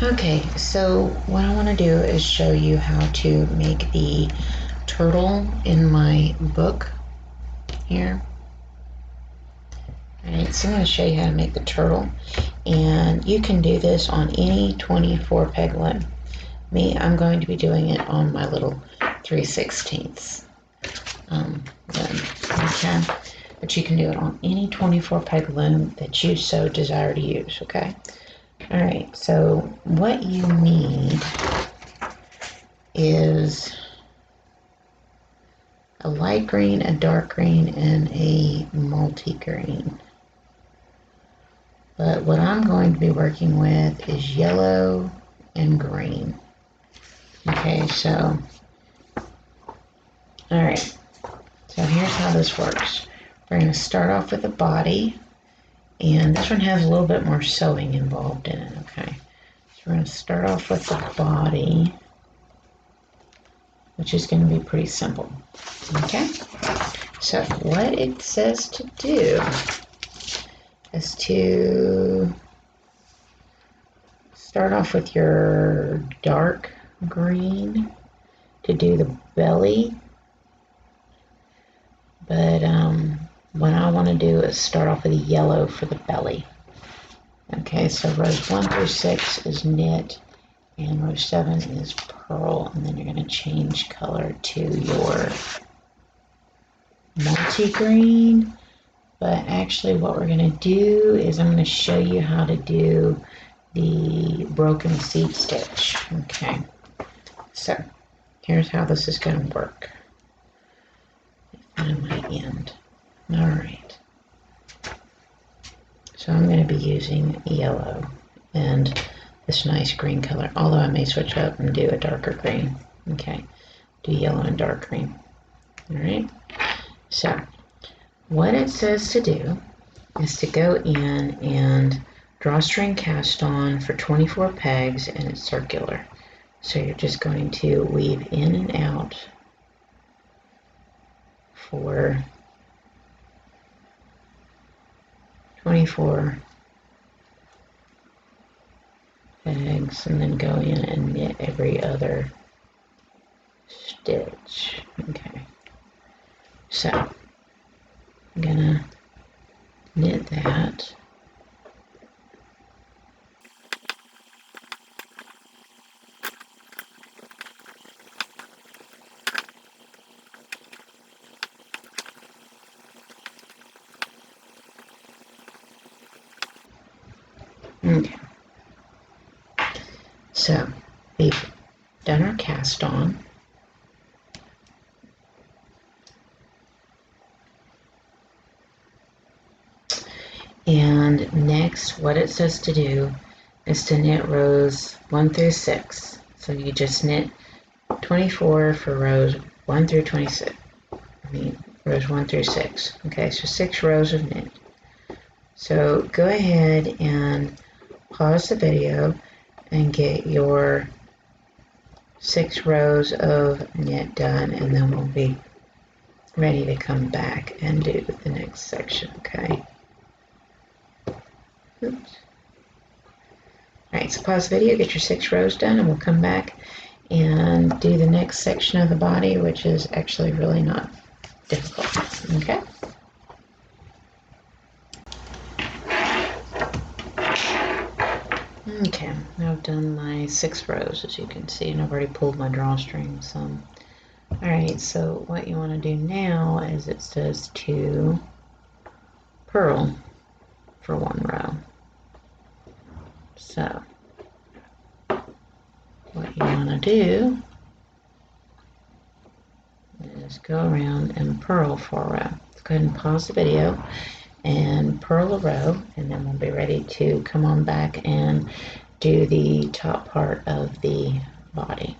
Okay, so what I want to do is show you how to make the turtle in my book here. Alright, so I'm going to show you how to make the turtle, and you can do this on any 24 peg loom. I'm going to be doing it on my little 3/16 loom. Okay, but you can do it on any 24 peg loom that you so desire to use. Okay. Alright, so what you need is a light green, a dark green, and a multi-green. But what I'm going to be working with is yellow and green. Okay, so, alright, so here's how this works. We're going to start off with a body, and this one has a little bit more sewing involved in it, okay? So we're going to start off with the body, which is going to be pretty simple, okay? So what it says to do is to start off with your dark green to do the belly, but what I want to do is start off with a yellow for the belly. Okay, so rows 1 through 6 is knit, and row 7 is purl, and then you're going to change color to your multi-green. But actually what we're going to do is I'm going to show you how to do the broken seat stitch. Okay, so here's how this is going to work. Find my end. Alright, so I'm going to be using yellow and this nice green color, although I may switch up and do a darker green. Okay, do yellow and dark green. Alright, so what it says to do is to go in and drawstring cast on for 24 pegs, and it's circular. So you're just going to weave in and out for 24 pegs, and then go in and knit every other stitch. Okay, so I'm gonna knit that. Okay, so we've done our cast on. And next, what it says to do is to knit rows 1 through 6. So you just knit 24 for rows 1 through 26. Rows 1 through 6. Okay, so 6 rows of knit. So go ahead and pause the video and get your 6 rows of knit done, and then we'll be ready to come back and do the next section. Okay. Oops. Alright, so pause the video, get your 6 rows done, and we'll come back and do the next section of the body, which is actually really not difficult. Okay? Okay, I've done my 6 rows, as you can see, and I've already pulled my drawstring some. Alright, so what you want to do now is it says to purl for 1 row. So what you want to do is go around and purl for a row. Let's go ahead and pause the video and purl a row, and then we'll be ready to come on back and do the top part of the body.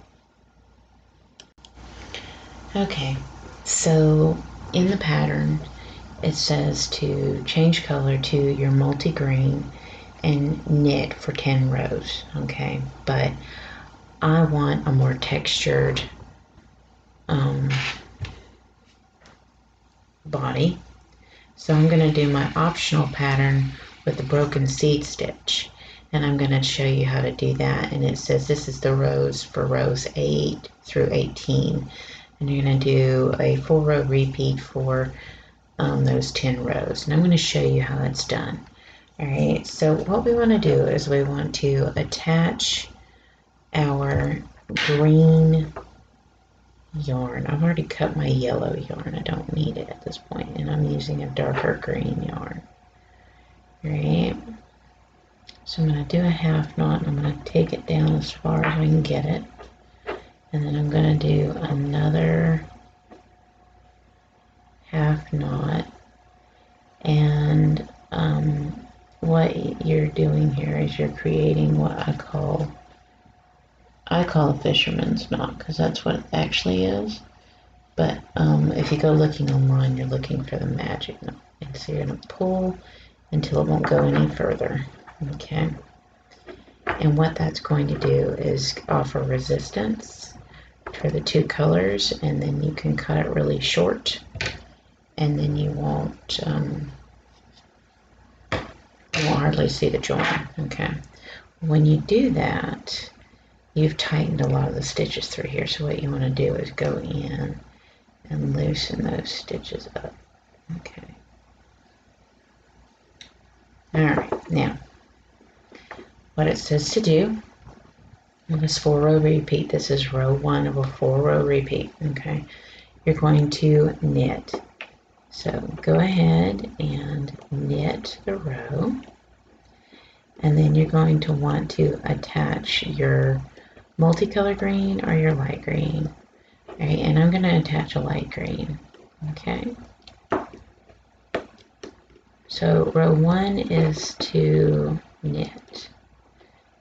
Okay, so in the pattern it says to change color to your multi-green and knit for 10 rows, okay? But I want a more textured body, so I'm going to do my optional pattern with the broken seat stitch. and I'm going to show you how to do that. And it says this is the rows for rows 8 through 18, and you're going to do a 4-row repeat for those 10 rows, and I'm going to show you how that's done. All right, so what we want to do is we want to attach our green yarn. I've already cut my yellow yarn. I don't need it at this point, and I'm using a darker green yarn. All right, so I'm going to do a half knot, and I'm going to take it down as far as I can get it, and then I'm going to do another half knot. And what you're doing here is you're creating what I call a fisherman's knot, because that's what it actually is. But if you go looking online, you're looking for the magic knot, and so you're going to pull until it won't go any further. Okay, and what that's going to do is offer resistance for the two colors, and then you can cut it really short, and then you won't hardly see the join. Okay, when you do that, you've tightened a lot of the stitches through here, so what you want to do is go in and loosen those stitches up. Okay, all right, now what it says to do in this 4-row repeat, this is row 1 of a 4-row repeat. Okay, you're going to knit, so go ahead and knit the row, and then you're going to want to attach your multicolor green or your light green. All right, and I'm going to attach a light green. Okay, so row 1 is to knit.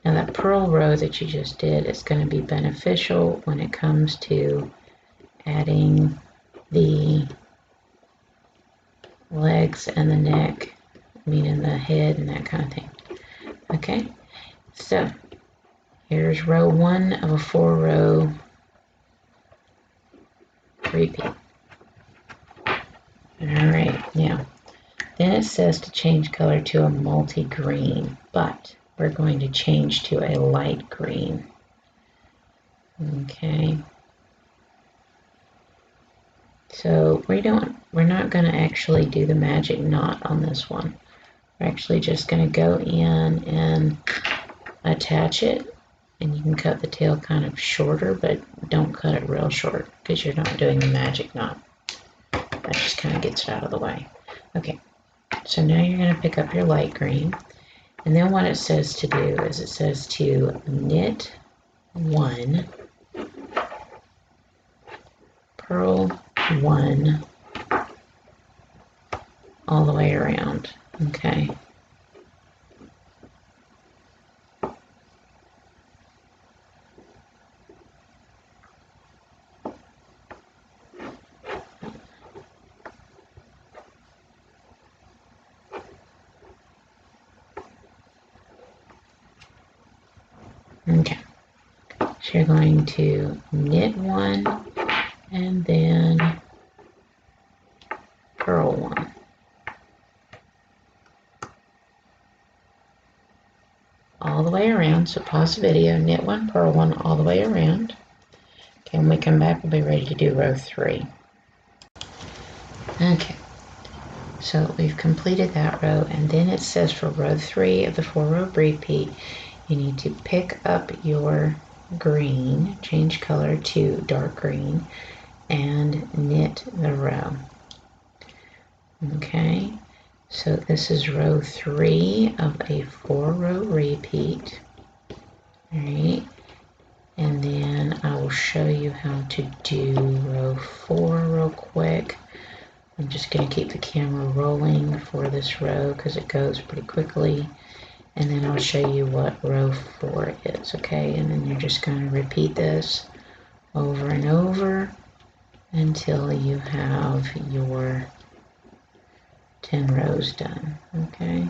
Now that purl row that you just did is going to be beneficial when it comes to adding the legs and the neck, meaning the head and that kind of thing. Okay, so here's row 1 of a 4-row repeat. All right, now then it says to change color to a multi-green, but we're going to change to a light green. Okay, so we're not going to actually do the magic knot on this one. We're actually just going to go in and attach it, and you can cut the tail kind of shorter, but don't cut it real short because you're not doing the magic knot. That just kind of gets it out of the way. Okay, so now you're going to pick up your light green, and then what it says to do is it says to knit 1, purl 1 all the way around. Okay. Okay, so you're going to knit 1 and then purl 1. All the way around, so pause the video, knit 1, purl 1 all the way around. Okay, when we come back, we'll be ready to do row 3. Okay, so we've completed that row, and then it says for row 3 of the 4-row repeat, you need to pick up your green, change color to dark green, and knit the row. Okay, so this is row 3 of a 4-row repeat. All right, and then I will show you how to do row 4 real quick. I'm just going to keep the camera rolling for this row because it goes pretty quickly, and then I'll show you what row 4 is. Okay, and then you're just going to repeat this over and over until you have your 10 rows done. Okay,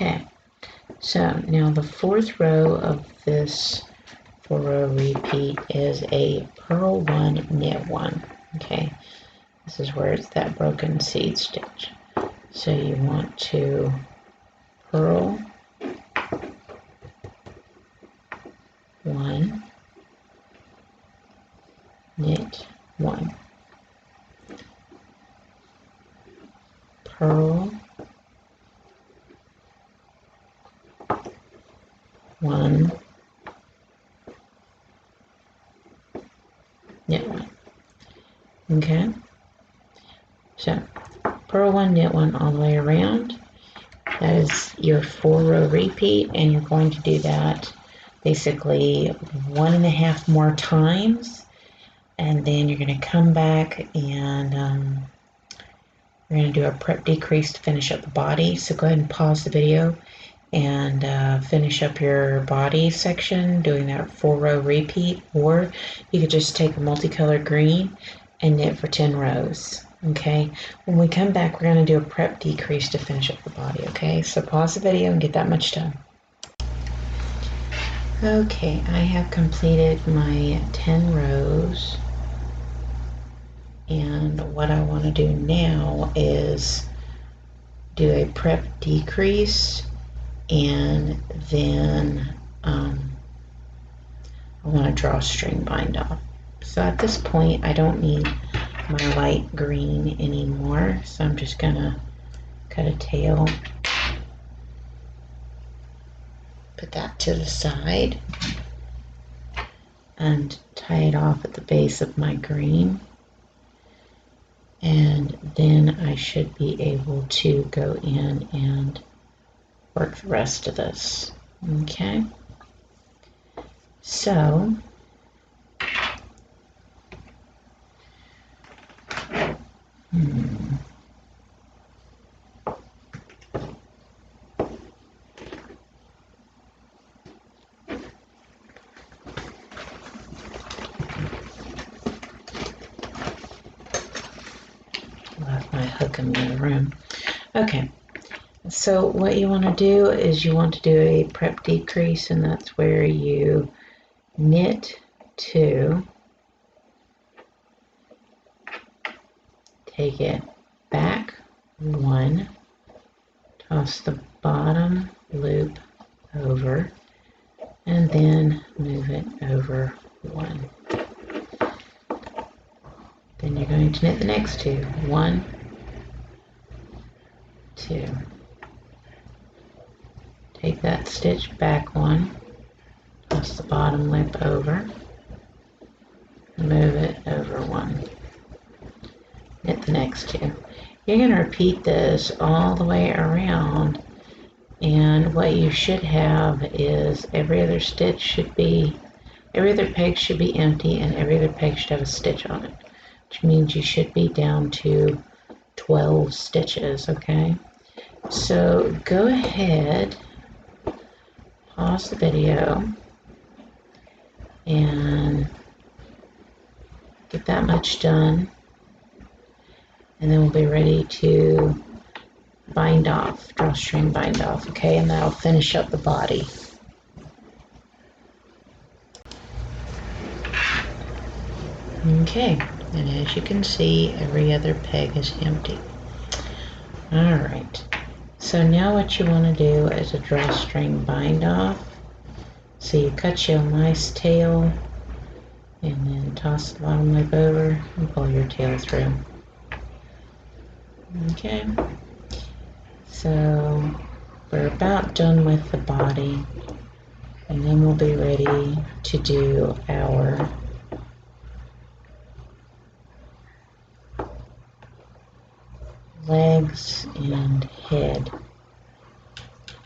Okay, so now the fourth row of this 4-row repeat is a purl 1, knit 1. Okay, this is where it's that broken seed stitch. So you want to purl 1, knit 1, purl 1, knit 1. Okay, so purl 1, knit 1 all the way around. That is your 4-row repeat, and you're going to do that basically 1.5 more times, and then you're going to come back and we're going to do a prep decrease to finish up the body. So go ahead and pause the video and finish up your body section doing that 4-row repeat, or you could just take a multicolored green and knit for 10 rows. Okay, when we come back, we're going to do a prep decrease to finish up the body. Okay, so pause the video and get that much done. Okay, I have completed my 10 rows, and what I want to do now is do a prep decrease, and then I want to draw a string bind off. So at this point, I don't need my light green anymore, so I'm just gonna cut a tail, put that to the side, and tie it off at the base of my green, and then I should be able to go in and work the rest of this. Okay, so left my hook in the other room. Okay, so what you want to do is you want to do a prep decrease, and that's where you knit 2, take it back 1, toss the bottom loop over, and then move it over 1. Then you're going to knit the next 2, 1, 2. Take that stitch back 1, toss the bottom loop over, move it over 1. Knit the next 2. You're going to repeat this all the way around, and what you should have is every other peg should be empty, and every other peg should have a stitch on it, which means you should be down to 12 stitches. Okay, so go ahead, pause the video, and get that much done, and then we'll be ready to bind off, drawstring bind off. Okay, and that'll finish up the body. Okay, and as you can see, every other peg is empty. Alright, so now what you want to do is a drawstring bind off. So you cut you a nice tail, and then toss the bottom loop over and pull your tail through. Okay, so we're about done with the body, and then we'll be ready to do our legs and head,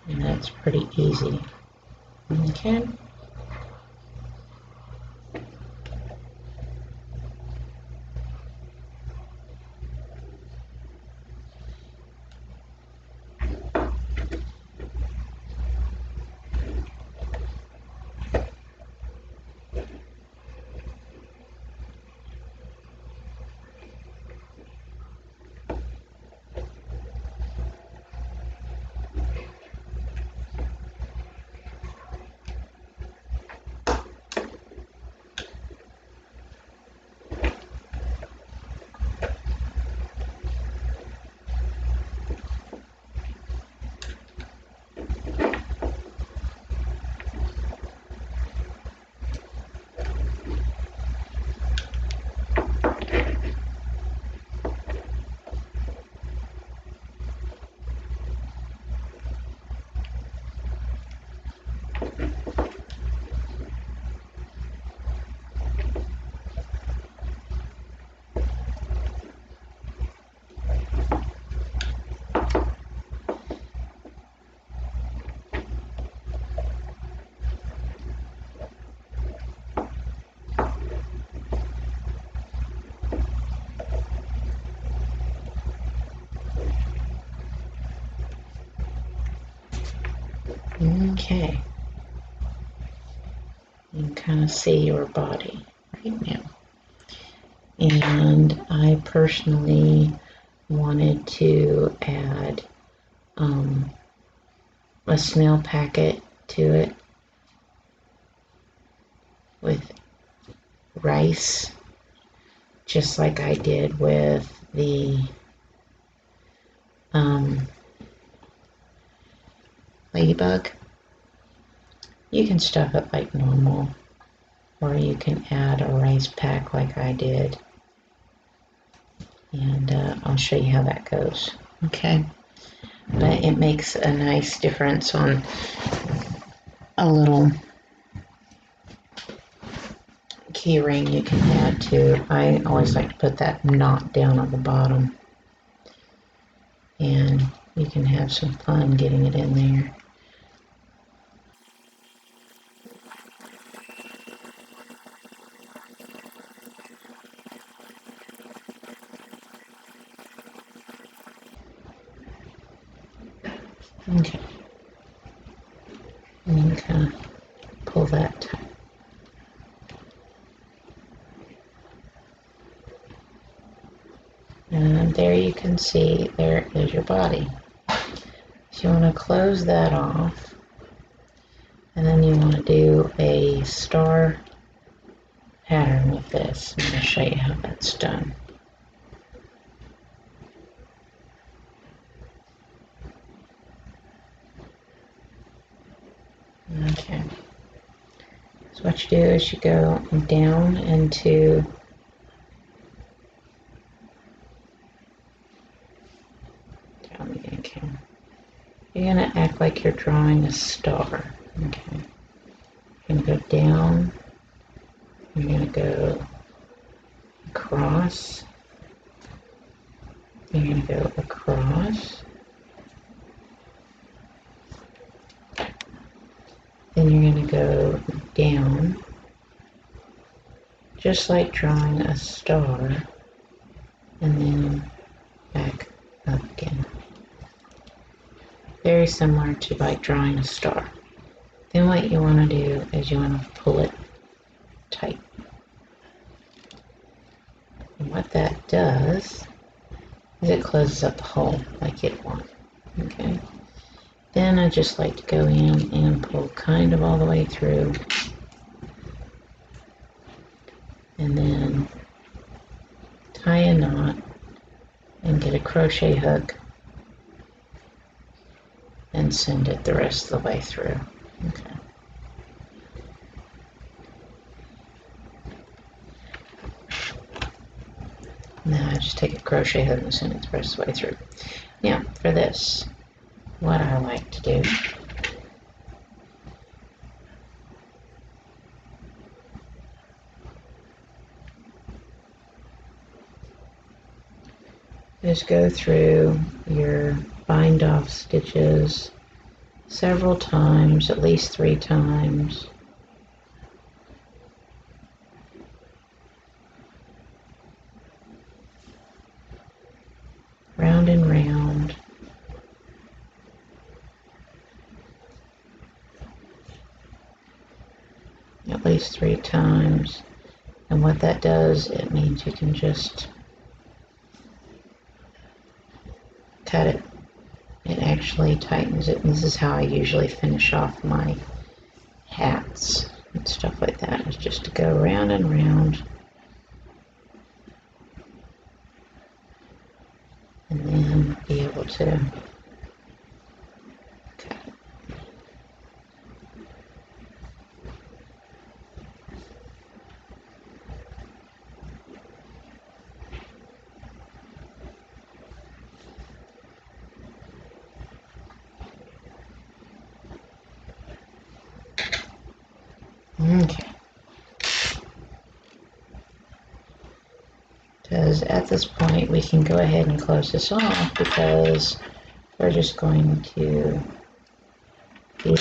and that's pretty easy. Okay, Okay. You can kind of see your body right now. And I personally wanted to add a snail packet to it with rice, just like I did with the ladybug. You can stuff it like normal, or you can add a rice pack like I did, and I'll show you how that goes. Okay, but it makes a nice difference on a little key ring you can add to. I always like to put that knot down at the bottom, and you can have some fun getting it in there. Okay, and you kind of pull that tight. And there you can see, there is your body. So you want to close that off, and then you want to do a star pattern with this. I'm going to show you how that's done. Okay. So what you do is you go down into You're going to act like you're drawing a star. Okay. You're going to go down. You're going to go across. You're going to go across. Then you're going to go down, just like drawing a star, and then back up again. Very similar to like drawing a star. Then what you want to do is you want to pull it tight. And what that does is it closes up the hole like you'd want. Okay. Then I just like to go in and pull kind of all the way through, and then tie a knot and get a crochet hook and send it the rest of the way through. Okay. Now I just take a crochet hook and send it the rest of the way through. Now for this, what I like to do is go through your bind off stitches several times, at least 3 times. Round and round. At least 3 times. And what that does, it means you can just cut it. It actually tightens it. And this is how I usually finish off my hats and stuff like that, is just to go round and round. And then be able to cut it. Okay. Because at this point we can go ahead and close this off, because we're just going to be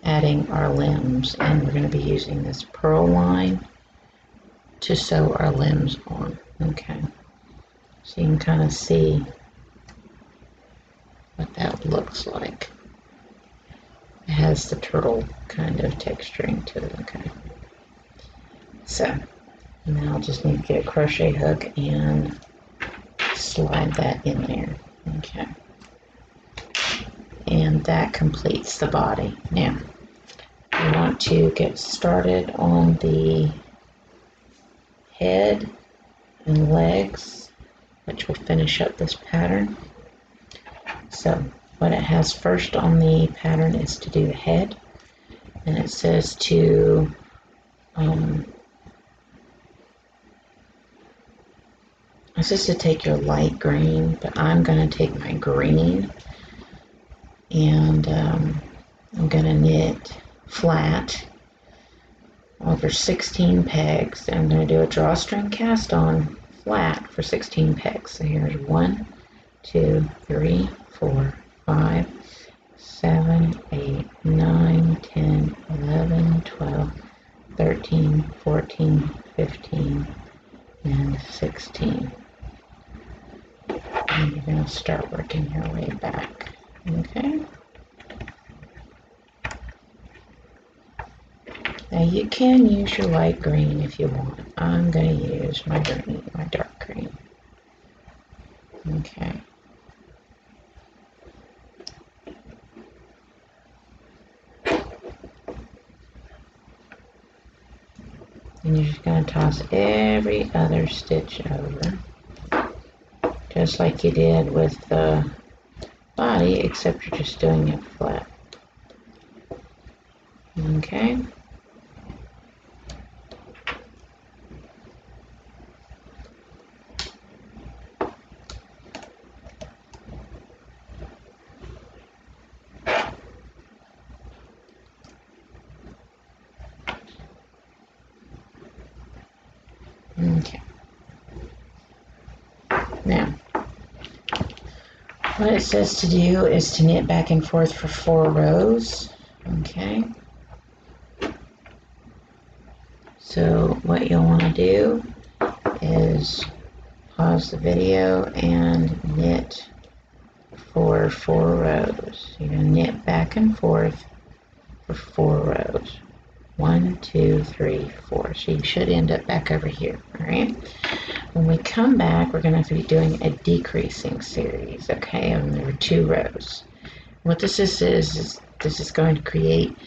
adding our limbs, and we're going to be using this purl line to sew our limbs on. Okay, so you can kind of see what that looks like. It has the turtle kind of texturing to it. Okay. So now I'll just need to get a crochet hook and slide that in there. Okay. And that completes the body. Now, we want to get started on the head and legs, which will finish up this pattern. So what it has first on the pattern is to do the head, and it says to take your light green, but I'm going to take my green, and I'm going to knit flat over 16 pegs. I'm going to do a drawstring cast on flat for 16 pegs. So here's 1, 2, 3, 4, 5, 7, 8, 9, 10, 11, 12, 13, 14, 15, and 16. And you're going to start working your way back. Okay? Now you can use your light green if you want. I'm going to use my green, my dark green. Okay. And you're just going to toss every other stitch over, just like you did with the body, except you're just doing it flat. Okay. Okay. Now, what it says to do is to knit back and forth for 4 rows. Okay. So what you'll want to do is pause the video and knit for 4 rows. You're going to knit back and forth for 4 rows. 1, 2, 3, 4. So you should end up back over here. All right. When we come back, we're going to be doing a decreasing series. Okay, and there are 2 rows. What this is this is going to create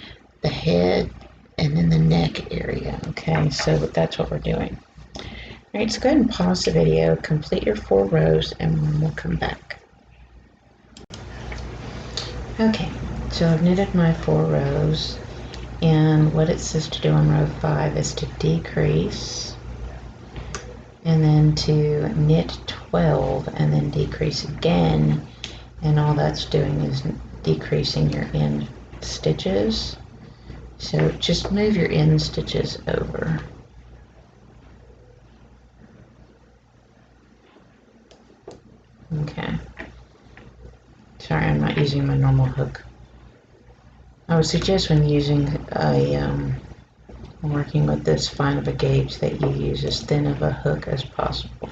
the head and then the neck area. Okay, so that's what we're doing. All right, so go ahead and pause the video, complete your 4 rows, and we'll come back. Okay, so I've knitted my 4 rows, and what it says to do on row 5 is to decrease, and then to knit 12, and then decrease again, and all that's doing is decreasing your end stitches. So just move your end stitches over. Okay. Sorry, I'm not using my normal hook. I would suggest when using working with this fine of a gauge that you use as thin of a hook as possible.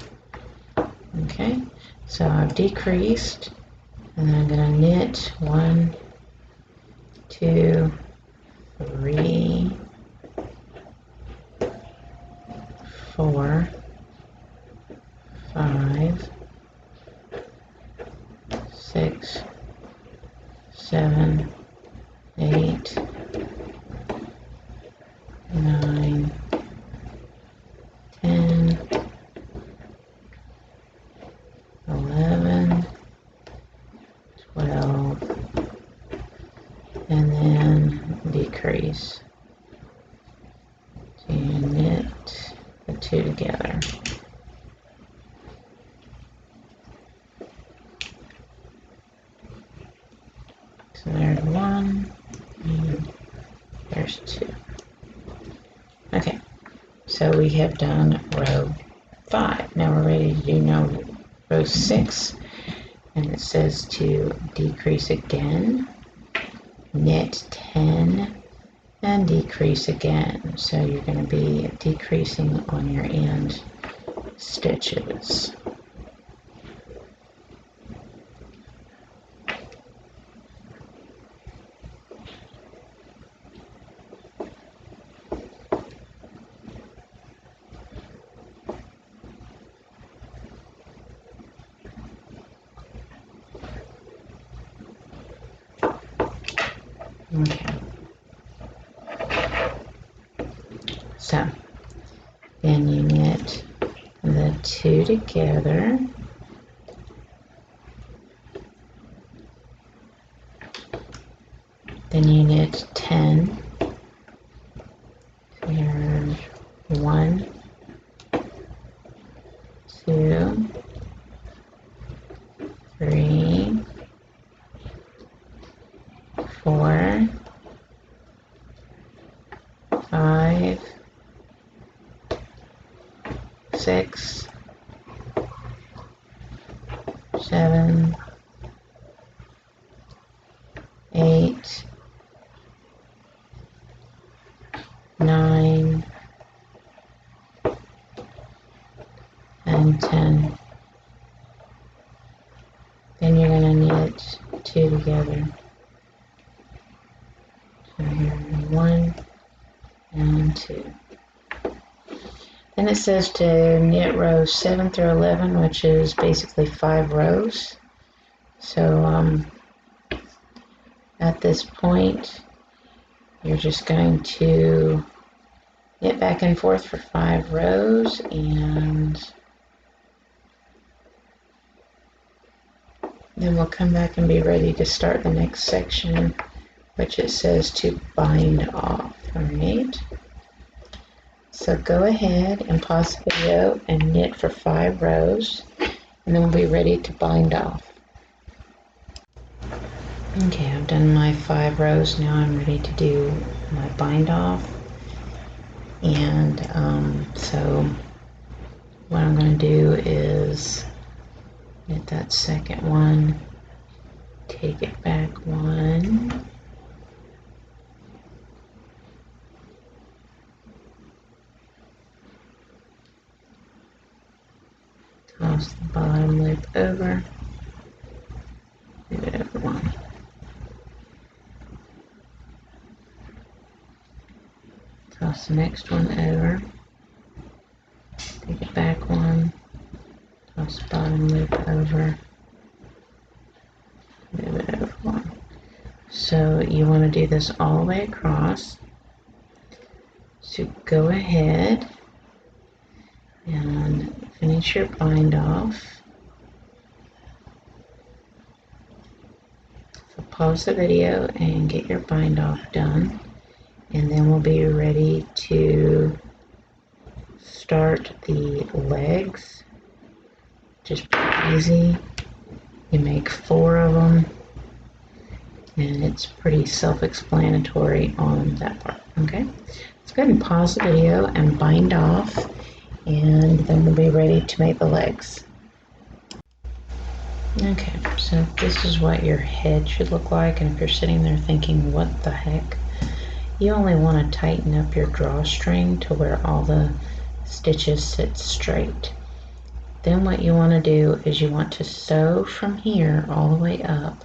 Okay, so I've decreased, and then I'm going to knit 1, 2, 3, 4, 5, 6, 7, 8, 9, 10, 11, 12, and then decrease. So you knit the 2 together. So there's 1, and there's 2. Okay, so we have done row 5. Now we're ready to do row 6, and it says to decrease again, knit 10, and decrease again. So you're going to be decreasing on your end stitches. Okay. So then you knit the two together. Then you knit 10. So here's 1, 2, 3, 4, 5, 6, 7, 8, 9, and 10. Then you're going to knit 2 together. So here, 1 and 2. Then it says to knit rows 7 through 11, which is basically 5 rows. So at this point, you're just going to knit back and forth for 5 rows, and then we'll come back and be ready to start the next section, which it says to bind off. Alright, so go ahead and pause the video and knit for 5 rows, and then we'll be ready to bind off. Okay, I've done my 5 rows. Now I'm ready to do my bind off. And so what I'm going to do is knit that second one, take it back 1, toss the bottom loop over, move it over 1. Toss the next one over, take it back 1, toss the bottom loop over, move it over 1. So you want to do this all the way across. So go ahead and finish your bind off. So pause the video and get your bind off done, and then we'll be ready to start the legs. Just pretty easy. You make 4 of them, and it's pretty self-explanatory on that part. Okay, let's go ahead and pause the video and bind off, and then we'll be ready to make the legs. Okay, so this is what your head should look like, and if you're sitting there thinking, what the heck, you only want to tighten up your drawstring to where all the stitches sit straight. Then what you want to do is you want to sew from here all the way up,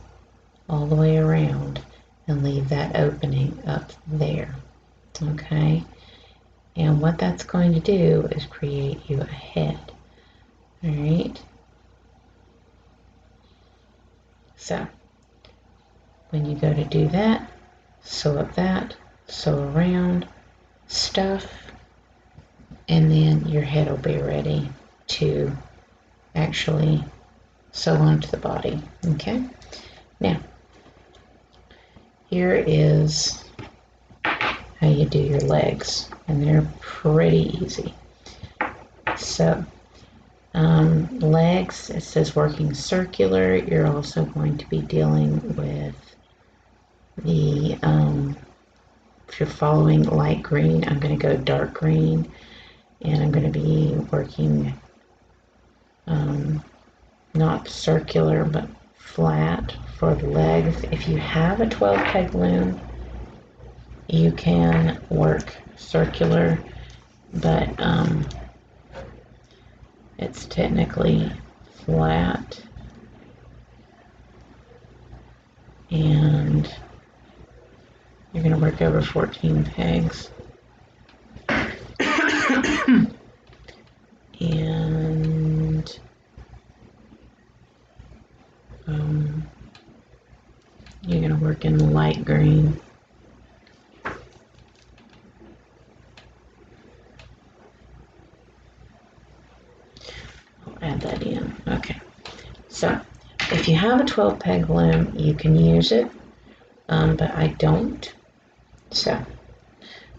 all the way around, and leave that opening up there. Okay, and what that's going to do is create you a head. All right, so when you go to do that, sew up that, sew around, stuff, and then your head will be ready to actually sew onto the body. Okay, now here is how you do your legs, and they're pretty easy. So legs, it says working circular. You're also going to be dealing with the if you're following light green, I'm going to go dark green, and I'm going to be working not circular but flat for the legs. If you have a 12 peg loom, you can work circular, but it's technically flat, and you're going to work over 14 pegs. And you're going to work in the light green. add that in. Okay, so if you have a 12 peg loom, you can use it, but I don't. So I'm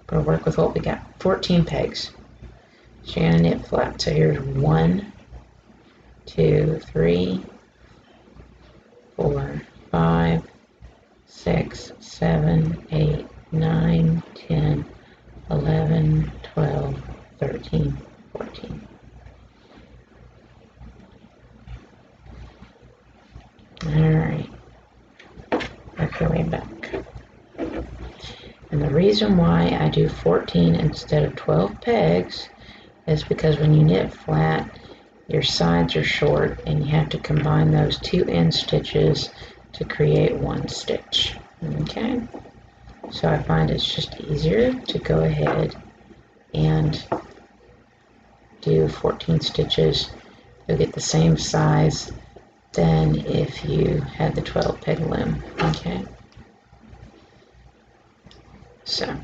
going to work with what we got. 14 pegs. So you're going to knit flat. So here's 1, 2, 3, 4, 5, 6, 7, 8, 9, 10, 11, 12, 13, 14. Alright, work your way back. And the reason why I do 14 instead of 12 pegs is because when you knit flat, your sides are short and you have to combine those 2 end stitches to create 1 stitch. Okay, so I find it's just easier to go ahead and do 14 stitches. You'll get the same size than if you had the 12 peg loom. Okay, so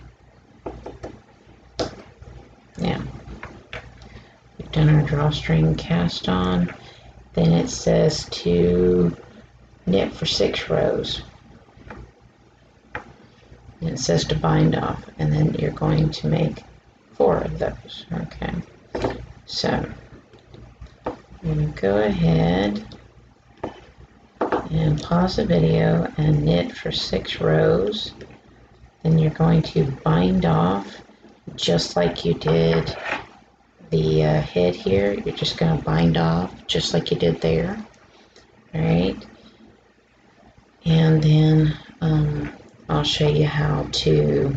now we've done our drawstring cast on. Then it says to knit for 6 rows. And it says to bind off, and then you're going to make 4 of those. Okay, so I'm going to go ahead and pause the video and knit for 6 rows. Then you're going to bind off just like you did the head here. You're just going to bind off just like you did there. Alright, and then I'll show you how to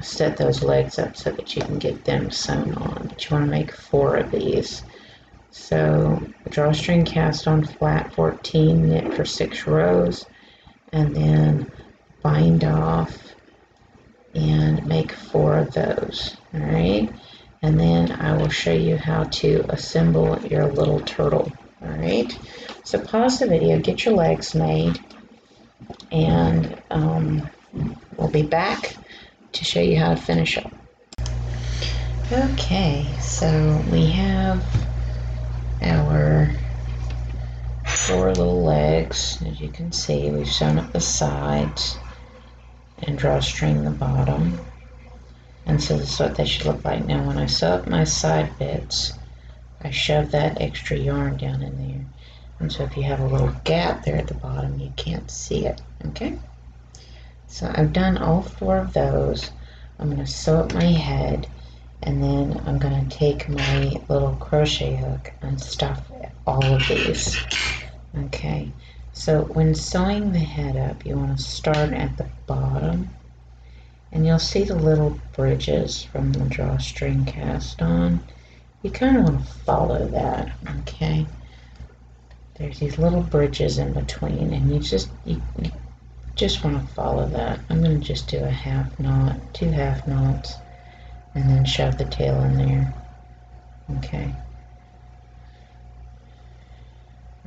set those legs up so that you can get them sewn on. But you want to make 4 of these. So drawstring cast on flat 14, knit for 6 rows, and then bind off and make 4 of those. Alright, and then I will show you how to assemble your little turtle. Alright, so pause the video, get your legs made, and we'll be back to show you how to finish up. Okay, so we have our 4 little legs. As you can see, we've sewn up the sides and drawstring the bottom, and so this is what they should look like. Now when I sew up my side bits, I shove that extra yarn down in there, and so if you have a little gap there at the bottom, you can't see it. Okay, so I've done all 4 of those. I'm going to sew up my head, and then I'm going to take my little crochet hook and stuff all of these. Okay, so when sewing the head up, you want to start at the bottom, and you'll see the little bridges from the drawstring cast on. You kind of want to follow that. Okay, there's these little bridges in between, and you just want to follow that. I'm going to just do a half knot, 2 half knots, and then shove the tail in there. Okay,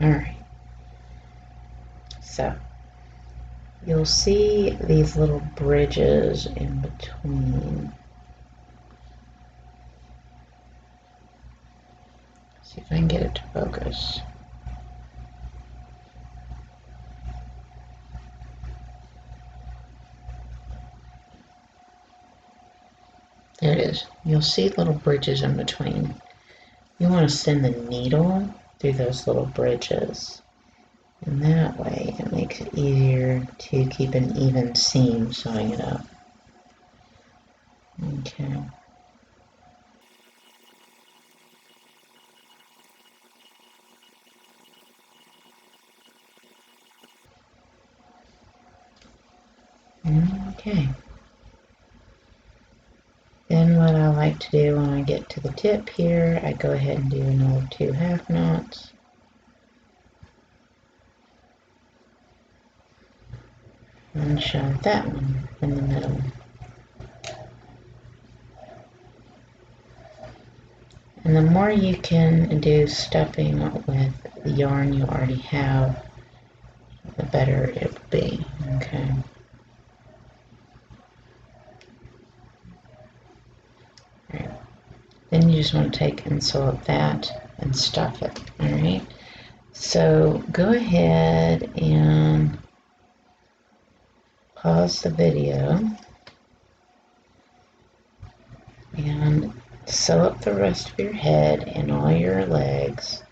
alright, so you'll see these little bridges in between. See if I can get it to focus. There it is. You'll see little bridges in between. You want to send the needle through those little bridges, and that way it makes it easier to keep an even seam sewing it up. Okay. Okay. Then what I like to do when I get to the tip here, I go ahead and do another 2 half knots. And shove that one in the middle. And the more you can do stuffing with the yarn you already have, the better it will be. Okay. Right. Then you just want to take and sew up that and stuff it. Alright, so go ahead and pause the video and sew up the rest of your head and all your legs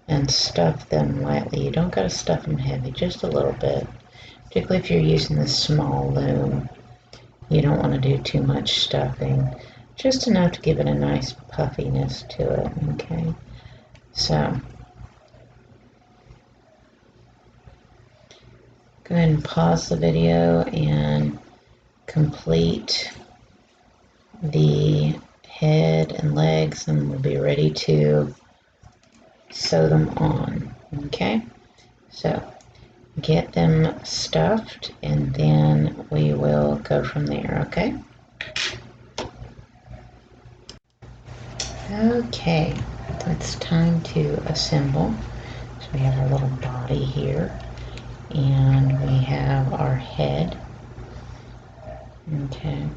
and stuff them lightly. You don't got to stuff them heavy, just a little bit. Particularly if you're using this small loom, you don't want to do too much stuffing. Just enough to give it a nice puffiness to it, okay? So, go ahead and pause the video and complete the head and legs, and we'll be ready to sew them on, okay? So, get them stuffed and then we will go from there, okay? Okay, it's time to assemble. So we have our little body here and we have our head. Okay,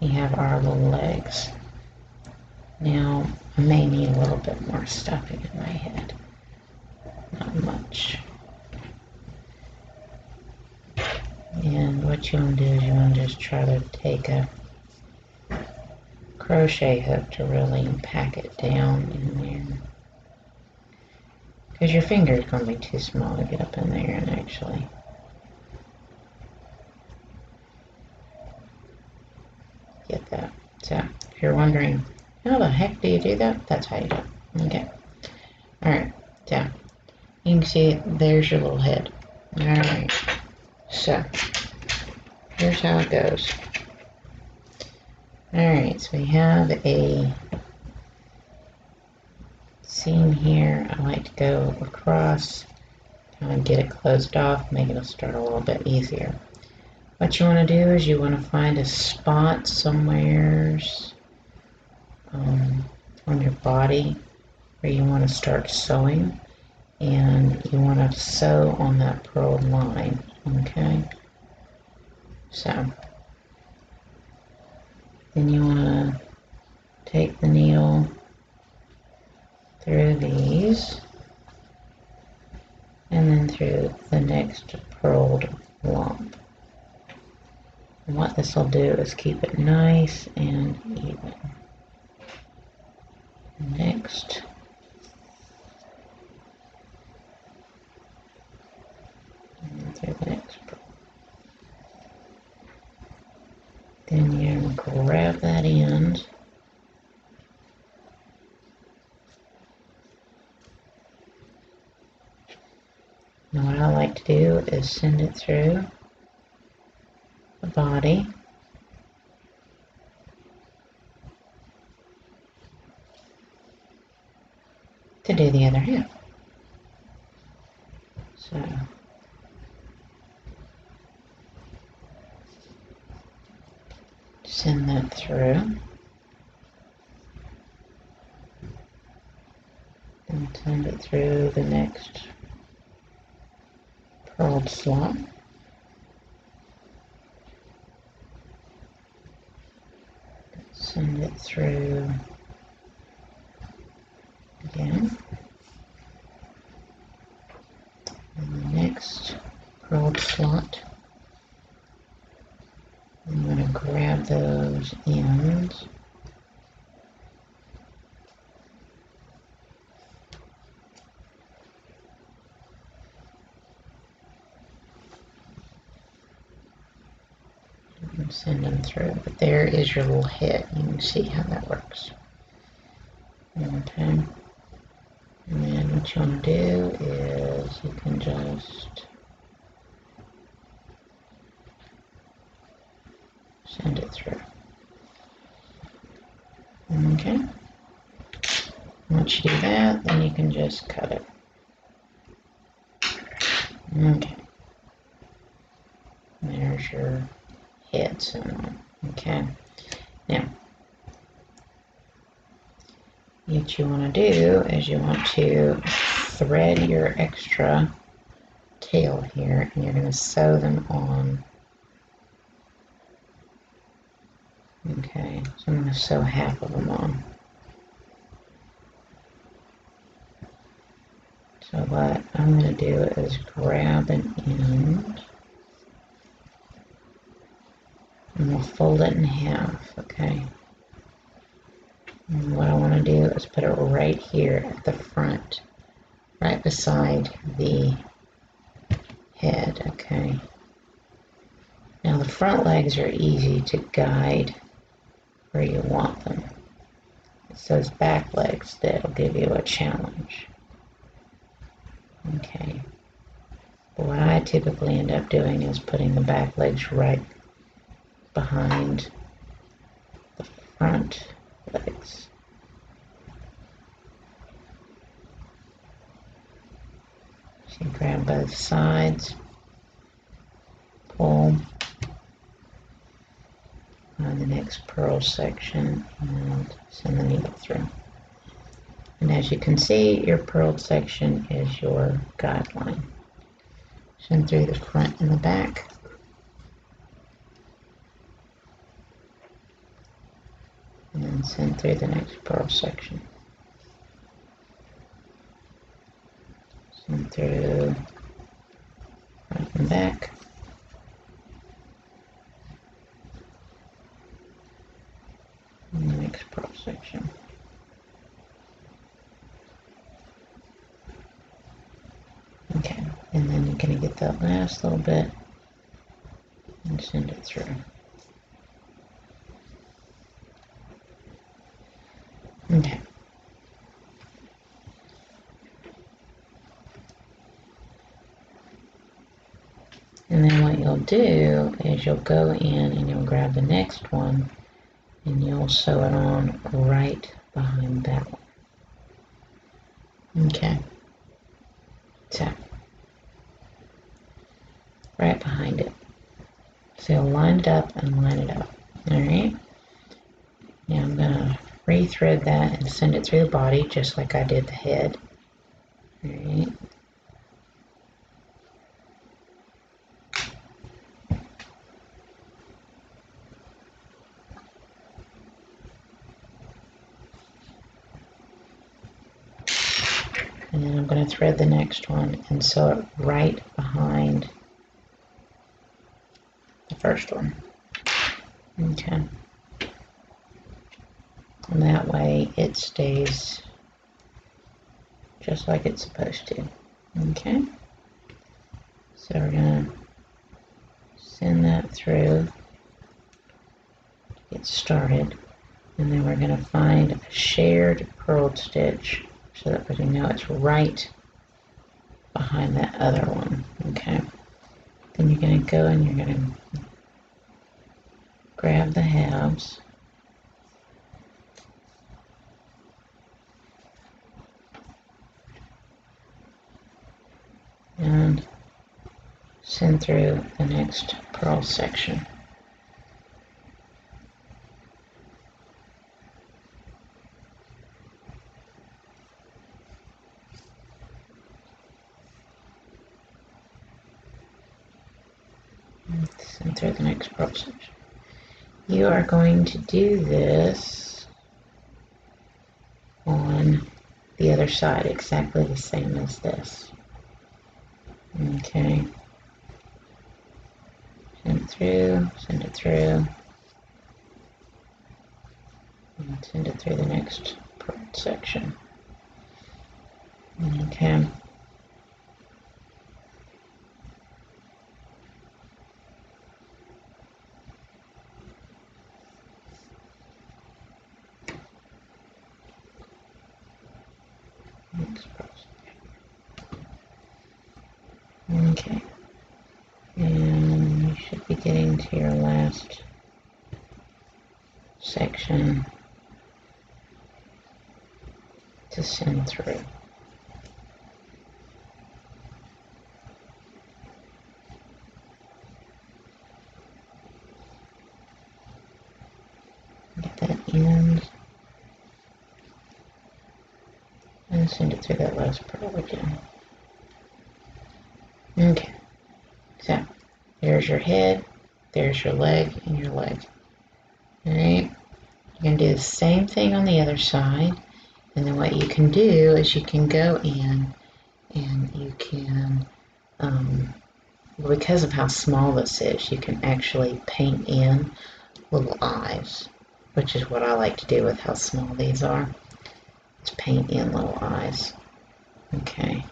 we have our little legs. Now, I may need a little bit more stuffing in my head. Not much. And what you want to do is you want to just try to take a crochet hook to really pack it down in there. Because your finger is going to be too small to get up in there and actually get that. So, if you're wondering, how the heck do you do that? That's how you do it. Okay. Alright, so you can see there's your little head. Alright, so here's how it goes. Alright, so we have a seam here. I like to go across, kind of get it closed off, make it start a little bit easier. What you want to do is you want to find a spot somewhere on your body where you want to start sewing, and you want to sew on that purled line, okay? So then you want to take the needle through these and then through the next purled lump. And what this will do is keep it nice and even. Next. And through the next purl. Then you grab that end. And what I like to do is send it through the body. To do the other half. So send that through. And send it through the next purled slot. Send it through again. And the next purled slot. I'm going to grab those ends. And send them through. But there is your little head. You can see how that works. Okay. And then what you want to do is you can just send it through. Okay. Once you do that, then you can just cut it. Okay. There's your head sewn on. Okay. Now, what you want to do is you want to thread your extra tail here, and you're going to sew them on. Okay, so I'm going to sew half of them on. So what I'm going to do is grab an end and we'll fold it in half, okay? And what I want to do is put it right here at the front, right beside the head, okay? Now the front legs are easy to guide where you want them. It's those back legs that'll give you a challenge. Okay. But what I typically end up doing is putting the back legs right behind the front legs. So you grab both sides, pull on the next purl section and send the needle through. And as you can see, your purled section is your guideline. Send through the front and the back. And then send through the next purl section. Send through front and back. And the next purl section. Okay, and then you're going to get that last little bit and send it through. Okay. And then what you'll do is you'll go in and you'll grab the next one and you'll sew it on right behind that one. Okay. So, right behind it. So you'll line it up and line it up. Alright. Now I'm going to re-thread that and send it through the body just like I did the head. Alright. And then I'm going to thread the next one and sew it right behind the first one. Okay. And that way it stays just like it's supposed to. Okay. So we're going to send that through, get started, and then we're going to find a shared purled stitch so that we know it's right behind that other one. Okay. Then you're going to go and you're going to grab the halves and send through the next purl section. Send through the next purl section. You are going to do this on the other side, exactly the same as this. Okay. Send it through, and send it through the next purled section. Okay. Next purl section. Okay. And you should be getting to your last section to send through. Get that end and send it through that last purl again. Okay, so there's your head, there's your leg, and your leg. Alright, you're going to do the same thing on the other side, and then what you can do is you can go in and you can, because of how small this is, you can actually paint in little eyes, which is what I like to do with how small these are. Just paint in little eyes. Okay.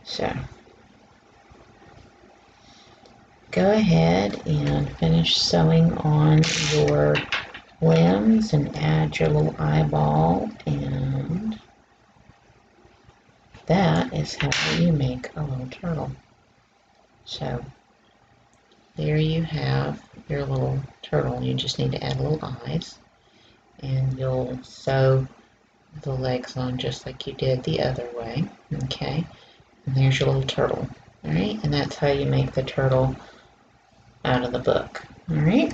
So, go ahead and finish sewing on your limbs and add your little eyeball, and that is how you make a little turtle. So there you have your little turtle. You just need to add little eyes, and you'll sew the legs on just like you did the other way. Okay, and there's your little turtle. All right, and that's how you make the turtle out of the book. All right.